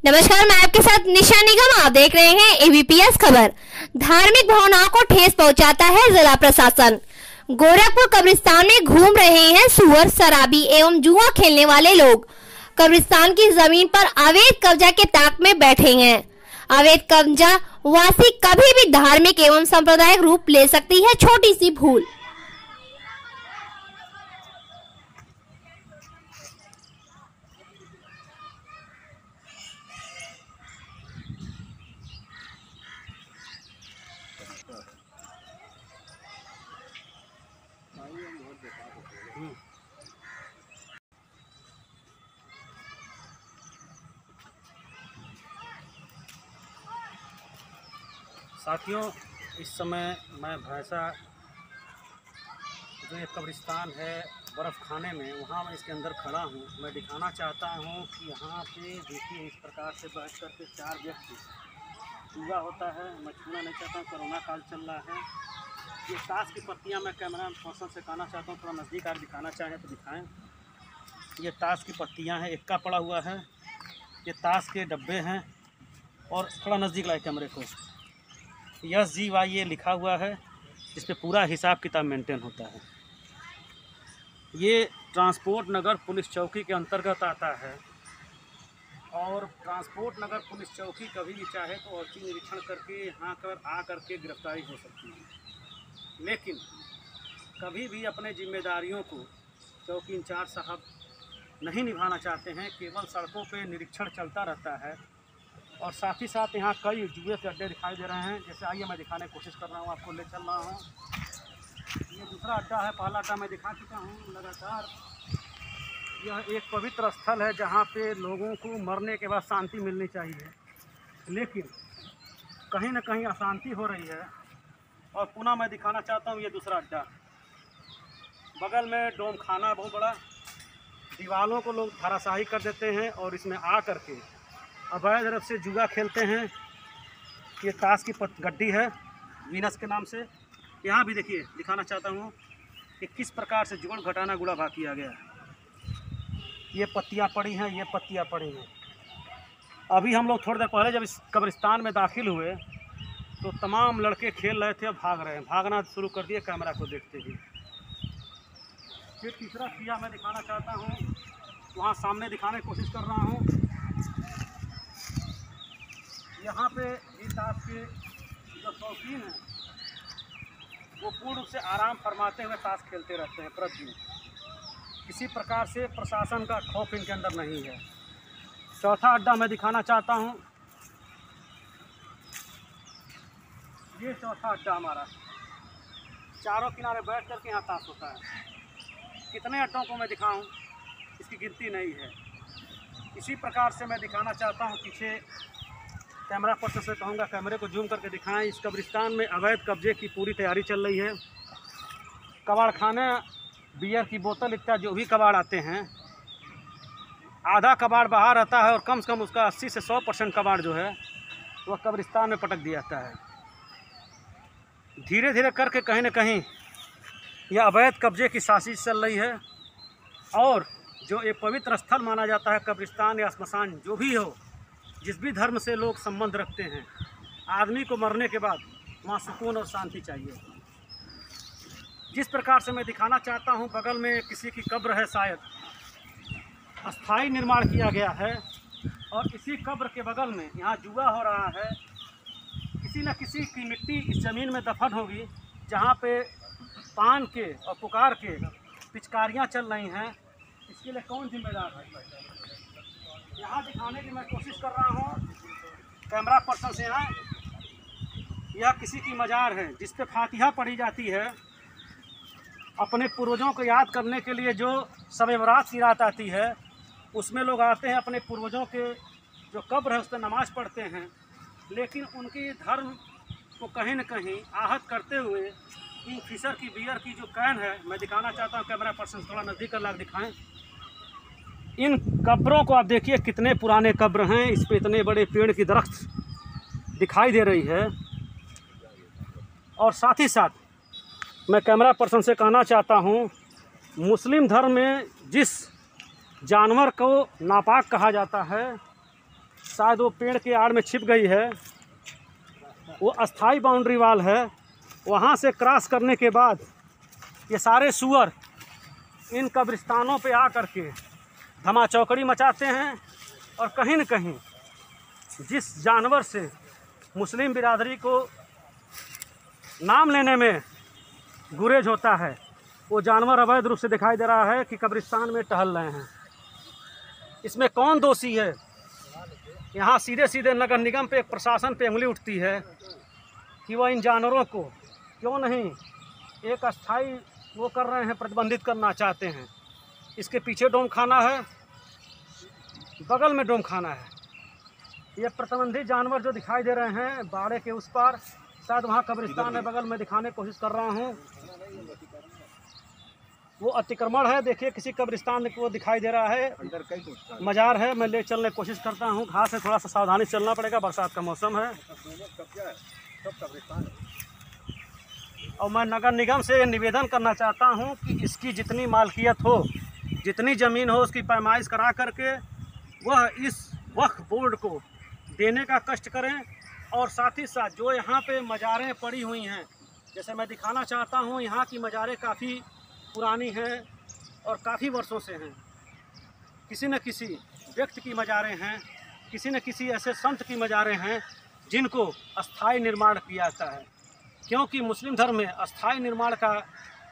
नमस्कार, मैं आपके साथ निशा निगम। आप देख रहे हैं एबीपीएस खबर। धार्मिक भावनाओं को ठेस पहुंचाता है जिला प्रशासन। गोरखपुर कब्रिस्तान में घूम रहे हैं सुअर, शराबी एवं जुआ खेलने वाले लोग। कब्रिस्तान की जमीन पर अवैध कब्जा के ताक में बैठे हैं। अवैध कब्जा वासी कभी भी धार्मिक एवं सांप्रदायिक रूप ले सकती है छोटी सी भूल। साथियों, इस समय मैं भैंसा जो एक कब्रिस्तान है बर्फ़ खाने में, वहाँ मैं इसके अंदर खड़ा हूँ। मैं दिखाना चाहता हूँ कि यहाँ पे देखिए इस प्रकार से बैठ कर के 4 व्यक्ति जुआ होता है। मैं छूना नहीं चाहता हूँ, कोरोना काल चल रहा है। ये ताश की पत्तियाँ मैं कैमरा पर्सन से कहना चाहता हूँ, थोड़ा नज़दीक आकर दिखाना चाहें तो दिखाएँ। ये ताश की पत्तियाँ हैं, एक्का पड़ा हुआ है। ये ताश के डब्बे हैं और थोड़ा नज़दीक लाए कैमरे को। SGY ये लिखा हुआ है, इस पर पूरा हिसाब किताब मेंटेन होता है। ये ट्रांसपोर्ट नगर पुलिस चौकी के अंतर्गत आता है और ट्रांसपोर्ट नगर पुलिस चौकी कभी भी चाहे तो औचक निरीक्षण करके यहाँ कर आ करके गिरफ्तारी हो सकती है। लेकिन कभी भी अपने जिम्मेदारियों को चौकी इंचार्ज साहब नहीं निभाना चाहते हैं। केवल सड़कों पे निरीक्षण चलता रहता है और साथ ही साथ यहाँ कई जुए के अड्डे दिखाई दे रहे हैं। जैसे आइए मैं दिखाने की कोशिश कर रहा हूँ, आपको ले चल रहा हूँ। ये दूसरा अड्डा है, पहला अड्डा मैं दिखा चुका हूँ लगातार। यह एक पवित्र स्थल है जहाँ पे लोगों को मरने के बाद शांति मिलनी चाहिए, लेकिन कहीं ना कहीं अशांति हो रही है। और पुनः मैं दिखाना चाहता हूँ ये दूसरा अड्डा। बगल में डोम खाना बहुत बड़ा, दीवारों को लोग धराशायी कर देते हैं और इसमें आ करके अवैध रूप से जुआ खेलते हैं। ये ताश की गड्डी है वीनस के नाम से। यहाँ भी देखिए दिखाना चाहता हूँ कि किस प्रकार से जोड़ घटाना गुड़ा भाग किया गया है। ये पत्तियाँ पड़ी हैं, ये पत्तियाँ पड़ी हैं। अभी हम लोग थोड़ी देर पहले जब इस कब्रिस्तान में दाखिल हुए तो तमाम लड़के खेल रहे थे और भाग रहे हैं, भागना शुरू कर दिए कैमरा को देखते ही। फिर तीसरा किया मैं दिखाना चाहता हूँ, वहाँ सामने दिखाने की कोशिश कर रहा हूँ। यहाँ पे इस ताश के जो शौकीन हैं वो पूर्ण रूप से आराम फरमाते हुए ताश खेलते रहते हैं प्रतिदिन। किसी प्रकार से प्रशासन का खौफ इनके अंदर नहीं है। चौथा अड्डा मैं दिखाना चाहता हूँ। ये चौथा अड्डा हमारा, चारों किनारे बैठ कर के यहाँ ताश होता है। कितने अड्डों को मैं दिखाऊं, इसकी गिनती नहीं है। इसी प्रकार से मैं दिखाना चाहता हूँ। पीछे कैमरा पर्सन से कहूँगा कैमरे को जूम करके दिखाएं। इस कब्रिस्तान में अवैध कब्जे की पूरी तैयारी चल रही है। कबाड़ खाने, बियर की बोतल इत्यादि जो भी कबाड़ आते हैं, आधा कबाड़ बाहर रहता है और कम से कम उसका 80 से 100% कबाड़ जो है वह कब्रिस्तान में पटक दिया जाता है। धीरे धीरे करके कहीं ना कहीं यह अवैध कब्जे की साजिश चल रही है। और जो एक पवित्र स्थल माना जाता है कब्रिस्तान या स्मशान, जो भी हो, जिस भी धर्म से लोग संबंध रखते हैं, आदमी को मरने के बाद वहाँ सुकून और शांति चाहिए। जिस प्रकार से मैं दिखाना चाहता हूँ, बगल में किसी की कब्र है, शायद अस्थाई निर्माण किया गया है और इसी कब्र के बगल में यहाँ जुआ हो रहा है। किसी न किसी की मिट्टी इस ज़मीन में दफन होगी जहाँ पे पान के और पुकार के पिचकारियाँ चल रही हैं। इसके लिए कौन जिम्मेदार है? यहाँ दिखाने की मैं कोशिश कर रहा हूँ कैमरा पर्सन से। यहाँ यह किसी की मज़ार है जिस पे फातिहा पढ़ी जाती है। अपने पूर्वजों को याद करने के लिए जो शब बरात की रात आती है, उसमें लोग आते हैं, अपने पूर्वजों के जो कब्र है उस पर नमाज़ पढ़ते हैं। लेकिन उनकी धर्म को कहीं न कहीं आहत करते हुए किंगफिशर की बियर की जो कैन है, मैं दिखाना चाहता हूँ कैमरा पर्सन थोड़ा नज़दीक कर लाकर दिखाएं। इन कब्रों को आप देखिए कितने पुराने कब्र हैं। इस पे इतने बड़े पेड़ की दरख्त दिखाई दे रही है। और साथ ही साथ मैं कैमरा पर्सन से कहना चाहता हूँ, मुस्लिम धर्म में जिस जानवर को नापाक कहा जाता है, शायद वो पेड़ के आड़ में छिप गई है, वो अस्थाई बाउंड्री वाल है। वहाँ से क्रॉस करने के बाद ये सारे सूअर इन कब्रिस्तानों पे आ करके धमाचौकड़ी मचाते हैं और कहीं न कहीं जिस जानवर से मुस्लिम बिरादरी को नाम लेने में गुरेज होता है, वो जानवर अवैध रूप से दिखाई दे रहा है कि कब्रिस्तान में टहल रहे हैं। इसमें कौन दोषी है? यहाँ सीधे सीधे नगर निगम पे, प्रशासन पे उंगली उठती है कि वह इन जानवरों को क्यों नहीं एक अस्थाई वो कर रहे हैं, प्रतिबंधित करना चाहते हैं। इसके पीछे डोम खाना है, बगल में डोम खाना है। ये प्रतिबंधित जानवर जो दिखाई दे रहे हैं बाड़े के उस पार, शायद वहाँ कब्रिस्तान है, बगल में दिखाने की कोशिश कर रहा हूँ। वो अतिक्रमण है, देखिए किसी कब्रिस्तान को दिखाई दे रहा है, मजार है। मैं ले चलने की कोशिश करता हूँ, घास है, थोड़ा सा सावधानी चलना पड़ेगा, बरसात का मौसम है। और मैं नगर निगम से निवेदन करना चाहता हूँ कि इसकी जितनी मालकियत हो, जितनी ज़मीन हो, उसकी पैमाइश करा करके वह इस वक्फ बोर्ड को देने का कष्ट करें। और साथ ही साथ जो यहाँ पे मज़ारें पड़ी हुई हैं, जैसे मैं दिखाना चाहता हूँ, यहाँ की मज़ारें काफ़ी पुरानी हैं और काफ़ी वर्षों से हैं। किसी न किसी व्यक्ति की मज़ारें हैं, किसी न किसी ऐसे संत की मज़ारें हैं जिनको अस्थाई निर्माण किया जाता है। क्योंकि मुस्लिम धर्म में अस्थाई निर्माण का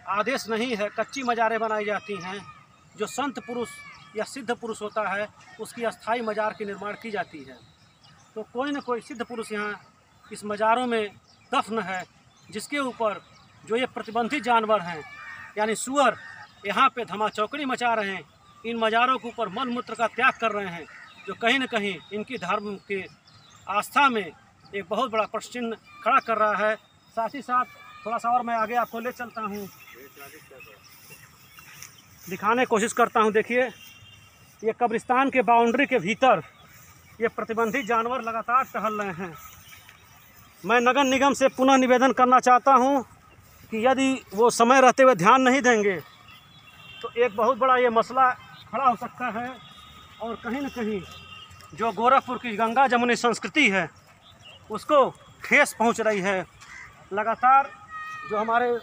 आदेश नहीं है, कच्ची मज़ारें बनाई जाती हैं। जो संत पुरुष या सिद्ध पुरुष होता है उसकी अस्थाई मज़ार की निर्माण की जाती है। तो कोई न कोई सिद्ध पुरुष यहाँ इस मज़ारों में दफन है, जिसके ऊपर जो ये प्रतिबंधित जानवर हैं यानी सूअर यहाँ पे धमाचौकड़ी मचा रहे हैं, इन मज़ारों के ऊपर मल मूत्र का त्याग कर रहे हैं, जो कहीं न कहीं इनकी धर्म के आस्था में एक बहुत बड़ा प्रश्न चिन्ह खड़ा कर रहा है। साथ ही साथ थोड़ा सा और मैं आगे आपको ले चलता हूँ, दिखाने की कोशिश करता हूँ। देखिए ये कब्रिस्तान के बाउंड्री के भीतर ये प्रतिबंधित जानवर लगातार टहल रहे हैं। मैं नगर निगम से पुनः निवेदन करना चाहता हूँ कि यदि वो समय रहते हुए ध्यान नहीं देंगे तो एक बहुत बड़ा ये मसला खड़ा हो सकता है। और कहीं न कहीं जो गोरखपुर की गंगा जमुनी संस्कृति है उसको ठेस पहुँच रही है। लगातार जो हमारे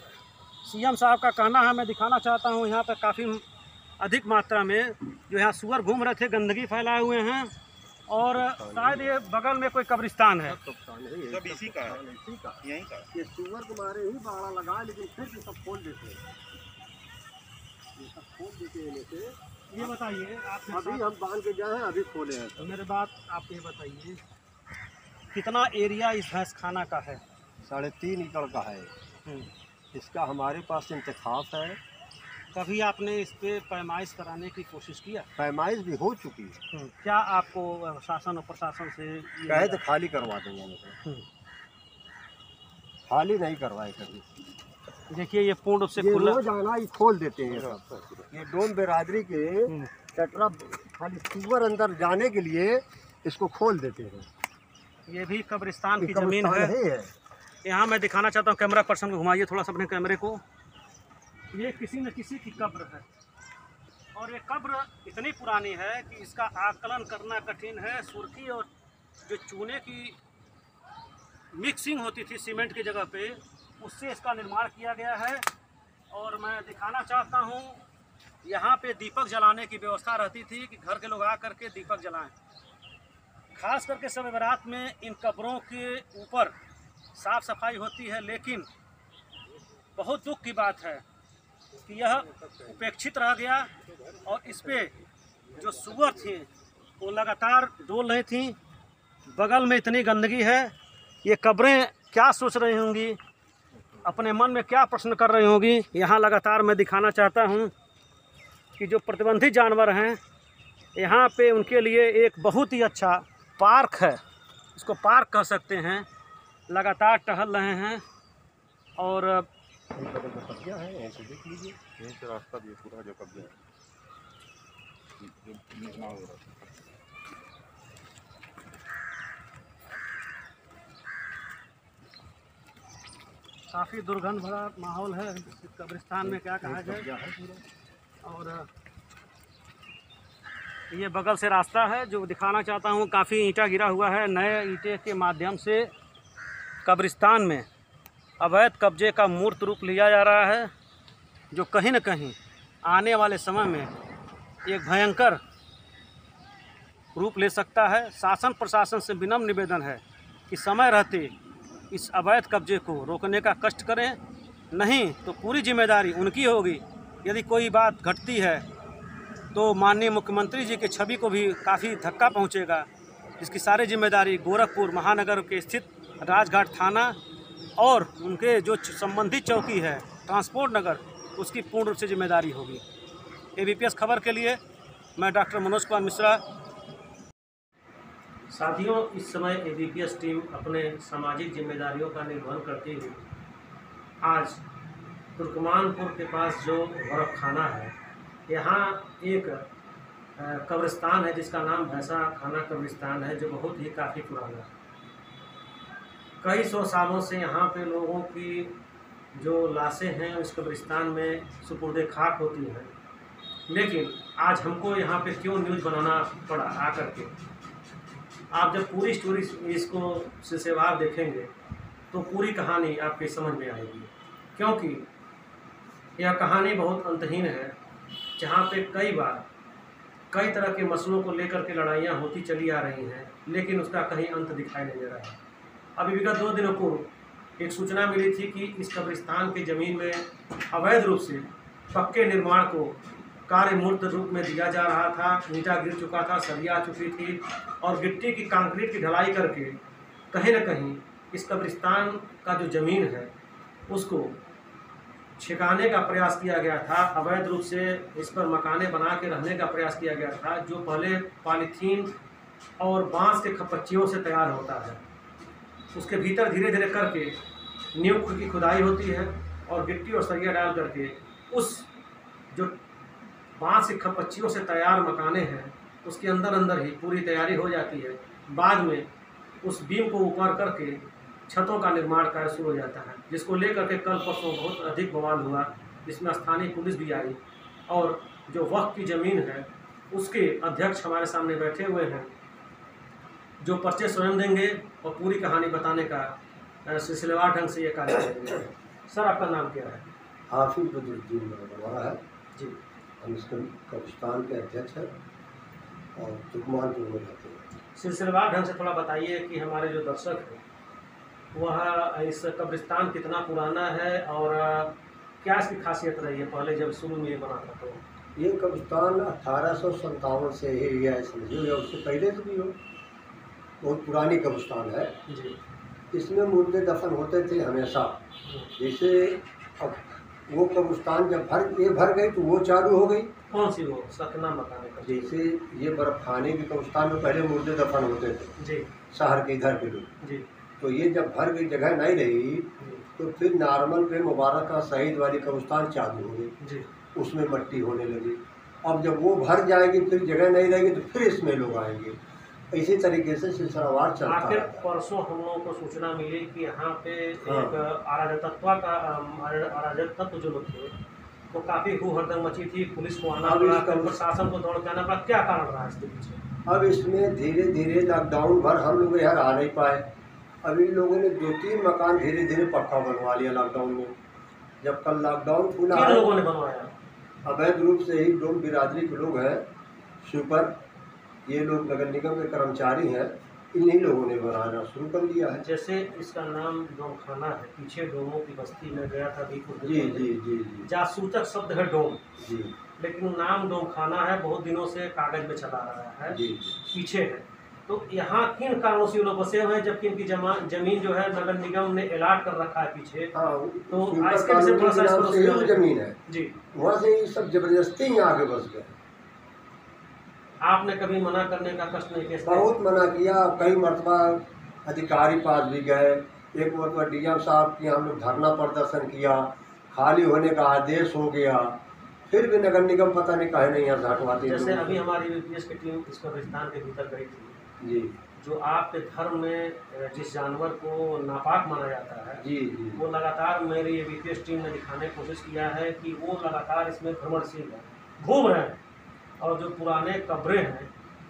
सीएम साहब का कहना है, मैं दिखाना चाहता हूँ, यहाँ पर काफ़ी अधिक मात्रा में जो यहाँ सूअर घूम रहे थे, गंदगी फैलाए हुए हैं। और शायद ये बगल में कोई कब्रिस्तान है, सब इसी का है, इसी का यहीं का। ये सूअर के मारे ही बाड़ा लगा, लेकिन फिर ये सब खोल देते हैं, ये सब खोल देते हैं से। ये बताइए आप, अभी हम बांध के गए हैं, अभी खोले हैं। तो मेरे बात आप ये बताइए कितना एरिया इस भैंस खाना का है? 3.5 एकड़ का है। इसका हमारे पास इंतखाब है। कभी आपने इस पे पैमाइश कराने की कोशिश किया? पैमाइश भी हो चुकी है। क्या आपको शासन और प्रशासन से कहे तो खाली करवा देंगे, मतलब खाली नहीं करवाए कभी। देखिए ये पूर्ण रूप से खुला जाना ही खोल देते हैं सब। ये डोम बिरादरी के कटरा खाली सूअर अंदर जाने के लिए इसको खोल देते हैं। ये भी कब्रिस्तान की जमीन है। यहाँ मैं दिखाना चाहता हूँ, कैमरा पर्सन को घुमाइए थोड़ा सा अपने कैमरे को। ये किसी न किसी की कब्र है और ये कब्र इतनी पुरानी है कि इसका आकलन करना कठिन है। सुर्खी और जो चूने की मिक्सिंग होती थी सीमेंट की जगह पे, उससे इसका निर्माण किया गया है। और मैं दिखाना चाहता हूँ, यहाँ पे दीपक जलाने की व्यवस्था रहती थी कि घर के लोग आ करके दीपक जलाएं। खास करके शब बारात में इन कब्रों के ऊपर साफ़ सफाई होती है, लेकिन बहुत दुख की बात है कि यह उपेक्षित रह गया। और इस पे जो सूअर थी वो लगातार डोल रही थी। बगल में इतनी गंदगी है, ये कब्रें क्या सोच रही होंगी, अपने मन में क्या प्रश्न कर रही होंगी। यहाँ लगातार मैं दिखाना चाहता हूँ कि जो प्रतिबंधित जानवर हैं यहाँ पे उनके लिए एक बहुत ही अच्छा पार्क है, इसको पार्क कह सकते हैं। लगातार टहल रहे हैं और कब्जा है, ऐसे देख लीजिए, यहीं से रास्ता भी पूरा जो कब्जा है, जो निर्माण हो रहा है। काफ़ी दुर्गंध भरा माहौल है कब्रिस्तान में, क्या कहा जाए। और ये बगल से रास्ता है जो दिखाना चाहता हूँ। काफ़ी ईंटा गिरा हुआ है। नए ईंटे के माध्यम से कब्रिस्तान में अवैध कब्जे का मूर्त रूप लिया जा रहा है, जो कहीं न कहीं आने वाले समय में एक भयंकर रूप ले सकता है। शासन प्रशासन से विनम्र निवेदन है कि समय रहते इस अवैध कब्जे को रोकने का कष्ट करें, नहीं तो पूरी जिम्मेदारी उनकी होगी। यदि कोई बात घटती है तो माननीय मुख्यमंत्री जी के छवि को भी काफ़ी धक्का पहुंचेगा, जिसकी सारी जिम्मेदारी गोरखपुर महानगर के स्थित राजघाट थाना और उनके जो संबंधित चौकी है ट्रांसपोर्ट नगर, उसकी पूर्ण रूप से जिम्मेदारी होगी। ABPS खबर के लिए मैं डॉक्टर मनोज कुमार मिश्रा। साथियों, इस समय ABPS टीम अपने सामाजिक जिम्मेदारियों का निर्वहन करते हुए आज तुर्कमानपुर के पास जो बर्फ खाना है, यहाँ एक कब्रिस्तान है जिसका नाम भैंसा खाना कब्रिस्तान है, जो बहुत ही काफ़ी पुराना है। कई सौ सालों से यहाँ पे लोगों की जो लाशें हैं उस कब्रिस्तान में सुपुर्दे खाक होती हैं। लेकिन आज हमको यहाँ पे क्यों न्यूज़ बनाना पड़ा आकर के, आप जब पूरी स्टोरी इसको सिलसिलेवार देखेंगे तो पूरी कहानी आपके समझ में आएगी, क्योंकि यह कहानी बहुत अंतहीन है, जहाँ पे कई बार कई तरह के मसलों को लेकर के लड़ाइयाँ होती चली आ रही हैं, लेकिन उसका कहीं अंत दिखाई नहीं दे रहा है। अभी विगत 2 दिनों को एक सूचना मिली थी कि इस कब्रिस्तान की ज़मीन में अवैध रूप से पक्के निर्माण को कार्य मूर्त रूप में दिया जा रहा था। ईंटा गिर चुका था, सरिया आ चुकी थी और गिट्टी की कंक्रीट की ढलाई करके कहीं न कहीं इस कब्रिस्तान का जो ज़मीन है उसको छिकाने का प्रयास किया गया था। अवैध रूप से इस पर मकाने बना के रहने का प्रयास किया गया था, जो पहले पॉलीथीन और बांस के खपच्चियों से तैयार होता है। उसके भीतर धीरे धीरे करके नींव की खुदाई होती है और गिट्टी और सरिया डाल करके उस जो बांस के खपच्चियों से तैयार मकाने हैं उसके अंदर अंदर ही पूरी तैयारी हो जाती है। बाद में उस बीम को ऊपर करके छतों का निर्माण कार्य शुरू हो जाता है, जिसको लेकर के कल परसों बहुत अधिक बवाल हुआ, जिसमें स्थानीय पुलिस भी आई और जो वक्त की ज़मीन है उसके अध्यक्ष हमारे सामने बैठे हुए हैं, जो पर्चे स्वयं देंगे और पूरी कहानी बताने का सिलसिलेवार ढंग से ये कार्य करेंगे। सर, आपका नाम क्या है? हाफिज बदरुद्दीन हमारा है जी। हम इस कब्रिस्तान के अध्यक्ष हैं और तुर्कमानपुर में रहते हैं। सिलसिलेवार ढंग से थोड़ा बताइए कि हमारे जो दर्शक हैं वह इस कब्रिस्तान कितना पुराना है और क्या इसकी खासियत रही है पहले जब शुरू में ये बना था। तो ये कब्रिस्तान 1857 से ही है, समझिए, या उससे पहले से भी हो। बहुत पुरानी कब्रिस्तान है जी। इसमें मुर्दे दफन होते थे हमेशा। जैसे अब वो कब्रिस्तान जब भर गई तो वो चालू हो गई। कौन सी वो सतना मकान है? जैसे ये बर्फ खाने के कब्रिस्तान में पहले मुर्दे दफन होते थे जी, शहर के इधर के लोग जी। तो ये जब भर गई, जगह नहीं रही, तो फिर नार्मल पे मुबारक का शहीद वाली कब्रिस्तान चालू हो गई जी। उसमें मट्टी होने लगी। अब जब वो भर जाएगी फिर जगह नहीं रहेगी तो फिर इसमें लोग आएंगे। इसी तरीके से सिलसिलावार चलता आखिर रहता है। परसों हम लोगों को सूचना मिली कि यहाँ पे हाँ। एक अराजकत्व जो लोग थे वो काफ़ी हू हड़दंग मची थी। पुलिस को आना अब पड़ा, इसका- प्रशासन को दौड़ के आना पड़ा। क्या कारण रहा इसके पीछे? अब इसमें धीरे धीरे लॉकडाउन भर हम लोग यहाँ आ नहीं पाए। अभी लोगों ने 2-3 मकान धीरे धीरे पक्का बनवा लिया लॉकडाउन में। जब कल लॉकडाउन खुला किन है, लोगों ने बनवाया? अवैध रूप से ही डोम बिरादरी के लोग हैं, स्वीपर, ये लोग नगर निगम के कर्मचारी हैं, इन्हीं लोगों ने बनाना शुरू कर दिया है। जैसे इसका नाम डोम खाना है, पीछे डोमों की बस्ती में गया था जी जी जी जी जासूतक शब्द है डोम, जी लेकिन नाम डोम खाना है, बहुत दिनों से कागज में चला रहा है, जी। पीछे है। तो यहाँ किन कारणों से लोग बसे हुए हैं, जबकि इनकी जमीन जो है नगर निगम ने अलॉट कर रखा है पीछे? हाँ, तो स्वीपर आज के विषय कानून के नाम से ही वो जमीन है, जी। वहाँ से ये सब जबरदस्ती यहाँ आके बस गए। आपने कभी मना करने का कष्ट नहीं किया? बहुत मना किया, कई मरतबा अधिकारी पास भी गए। एक मरतबा डीएम साहब की हम लोग धरना प्रदर्शन किया, खाली होने का आदेश हो गया, फिर भी नगर निगम पता नहीं काहे नहीं यहाँ से हटवाती है। जैसे अभी हमारी ABPS की टीम इस कब्रिस्तान के भीतर गई थी, जी जो आपके धर्म में जिस जानवर को नापाक माना जाता है, जी जी वो लगातार मेरी ABPS टीम ने दिखाने की कोशिश किया है कि वो लगातार इसमें भ्रमणशील है, घूम रहे हैं और जो पुराने कब्रें हैं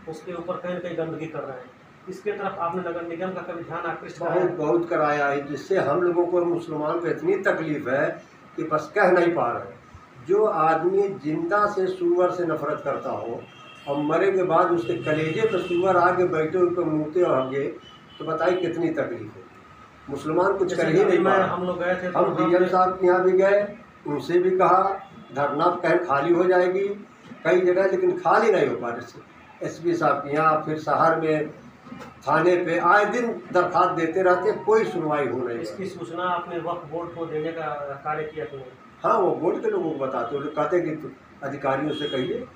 उसके ऊपर कहीं न कहीं गंदगी कर रहे हैं। इसके तरफ आपने नगर निगम का कभी ध्यान आकृष्ट कराया? बहुत कराया है, जिससे हम लोगों को मुसलमान को इतनी तकलीफ है कि बस कह नहीं पा रहे। जो आदमी जिंदा से सूअर से नफरत करता हो और मरे के बाद उसके कलेजे पर सूअर आके बैठे उनको मुँहते होंगे, तो बताइए कितनी तकलीफ है। मुसलमान कुछ कर ही नहीं पा रहे। हम लोग गए थे, हम डीएम साहब के यहाँ भी गए, उनसे भी कहा धरना कहीं खाली हो जाएगी कई जगह, लेकिन खाली नहीं हो पा रही। एसपी साहब के यहाँ, फिर शहर में थाने पे आए दिन दरखास्त देते रहते, कोई सुनवाई हो नहीं। इसकी सूचना आपने वक्फ बोर्ड को देने का कार्य किया कि नहीं? हाँ, वो बोर्ड के लोगों को बताते, वो लोग कहते कि अधिकारियों से कहिए।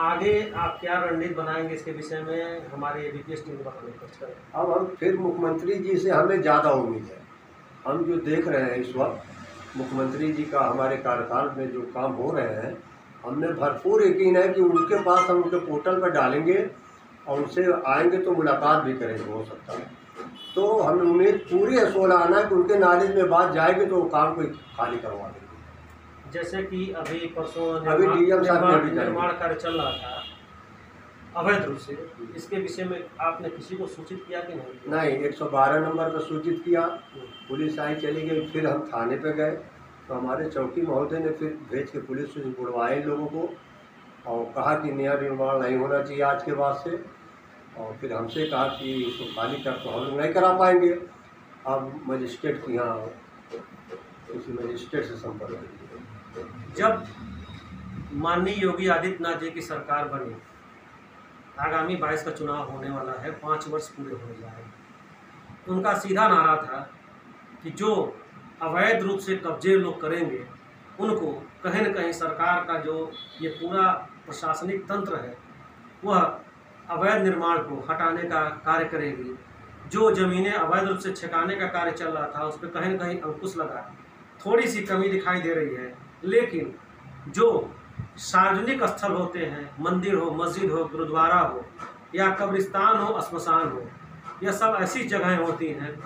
आगे आप क्या रणनीति बनाएंगे इसके विषय में, हमारे एबीपीएस टीम को करें? अब हम फिर मुख्यमंत्री जी से हमें ज़्यादा उम्मीद है। हम जो देख रहे हैं इस वक्त मुख्यमंत्री जी का हमारे कार्यकाल में जो काम हो रहे हैं, हमने भरपूर यकीन है कि उनके पास हम उनके पोर्टल पर डालेंगे और उनसे आएंगे तो मुलाकात भी करेंगे, हो सकता है। तो हमें उम्मीद पूरी है 16 आना कि उनके नॉलेज में बात जाएगी तो वो काम को खाली करवा देंगे। जैसे कि अभी परसों निर्माण कार्य चल रहा था अवैध रूप से, इसके विषय में आपने किसी को सूचित किया कि नहीं? नहीं, 112 नंबर पर सूचित किया, पुलिस आई चली गई, फिर हम थाने पे गए तो हमारे चौकी महोदय ने फिर भेज के पुलिस से बुलवाए लोगों को और कहा कि नया निर्माण नहीं होना चाहिए आज के बाद से, और फिर हमसे कहा कि इसको खाली कर तो हम लोग नहीं करा पाएंगे। अब मजिस्ट्रेट के यहाँ किसी मजिस्ट्रेट से संपर्क करेंगे। जब माननीय योगी आदित्यनाथ जी की सरकार बनी, आगामी 22 का चुनाव होने वाला है, 5 वर्ष पूरे होने जा रहे हैं, उनका सीधा नारा था कि जो अवैध रूप से कब्जे लोग करेंगे उनको कहीं न कहीं सरकार का जो ये पूरा प्रशासनिक तंत्र है वह अवैध निर्माण को हटाने का कार्य करेगी। जो ज़मीनें अवैध रूप से छकाने का कार्य चल रहा था उस पर कहीं न कहीं अंकुश लगा। थोड़ी सी कमी दिखाई दे रही है, लेकिन जो सार्वजनिक स्थल होते हैं, मंदिर हो, मस्जिद हो, गुरुद्वारा हो या कब्रिस्तान हो, श्मशान हो, यह सब ऐसी जगहें होती हैं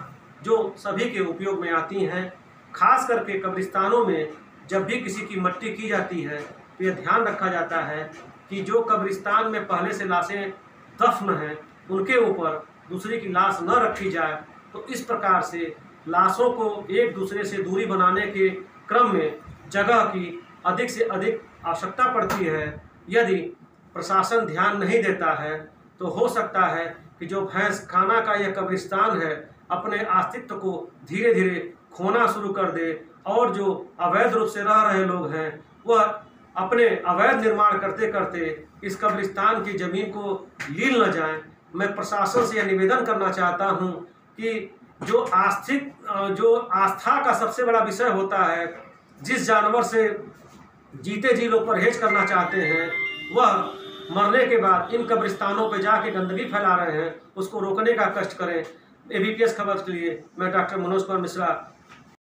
जो सभी के उपयोग में आती हैं। खास करके कब्रिस्तानों में जब भी किसी की मट्टी की जाती है तो यह ध्यान रखा जाता है कि जो कब्रिस्तान में पहले से लाशें दफन हैं उनके ऊपर दूसरी की लाश न रखी जाए। तो इस प्रकार से लाशों को एक दूसरे से दूरी बनाने के क्रम में जगह की अधिक से अधिक आवश्यकता पड़ती है। यदि प्रशासन ध्यान नहीं देता है तो हो सकता है कि जो भैंस खाना का यह कब्रिस्तान है अपने अस्तित्व को धीरे धीरे खोना शुरू कर दे और जो अवैध रूप से रह रहे लोग हैं वह अपने अवैध निर्माण करते करते इस कब्रिस्तान की ज़मीन को लील न जाएं। मैं प्रशासन से यह निवेदन करना चाहता हूं कि जो आस्था का सबसे बड़ा विषय होता है, जिस जानवर से जीते जी लोग परहेज करना चाहते हैं वह मरने के बाद इन कब्रिस्तानों पर जाके गंदगी फैला रहे हैं, उसको रोकने का कष्ट करें। एबीपीएस खबर के लिए मैं डॉक्टर मनोज कुमार मिश्रा